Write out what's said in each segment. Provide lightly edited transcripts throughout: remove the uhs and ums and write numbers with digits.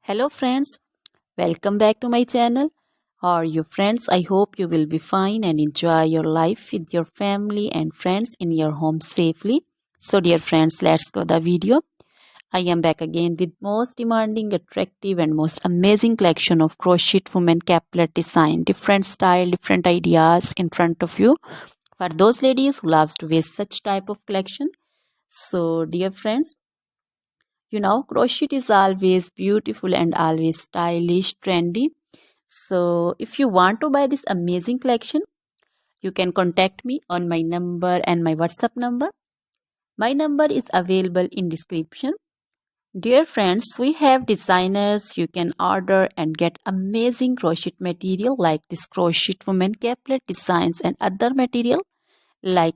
Hello friends, welcome back to my channel. How are you friends? I hope you will be fine and enjoy your life with your family and friends in your home safely. So dear friends, let's go the video. I am back again with most demanding, attractive and most amazing collection of crochet women caplet design. Different style, different ideas in front of you. For those ladies who loves to wear such type of collection. So dear friends, crochet is always beautiful and always stylish, trendy. So, if you want to buy this amazing collection, you can contact me on my number and my WhatsApp number. My number is available in description. Dear friends, we have designers you can order and get amazing crochet material like this crochet woman caplet designs and other material like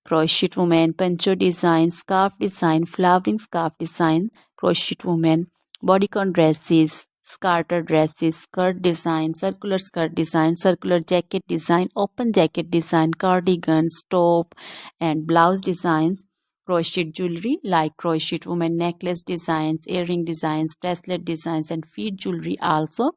crochet woman, poncho design, scarf design, flowering scarf design, crochet woman, bodycon dresses, scarter dresses, skirt design, circular jacket design, open jacket design, cardigans, top and blouse designs, crochet jewelry like crochet woman necklace designs, earring designs, bracelet designs and feet jewelry also.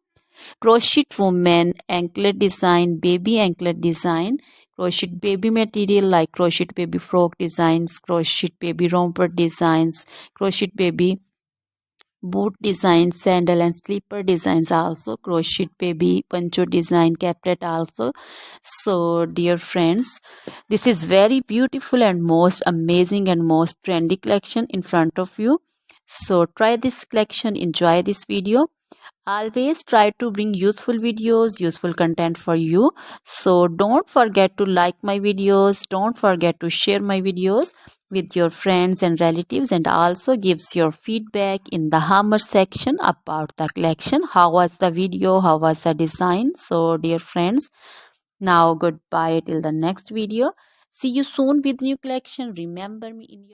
Crochet woman anklet design, baby anklet design, crochet baby material like crochet baby frock designs, crochet baby romper designs, crochet baby boot designs, sandal and slipper designs also, crochet baby poncho design caplet also. So dear friends, this is very beautiful and most amazing and most trendy collection in front of you. So try this collection, enjoy this video. Always try to bring useful videos, useful content for you. So don't forget to like my videos, don't forget to share my videos with your friends and relatives, and also gives your feedback in the hammer section about the collection. How was the video, how was the design? So dear friends, now goodbye till the next video. See you soon with new collection. Remember me in your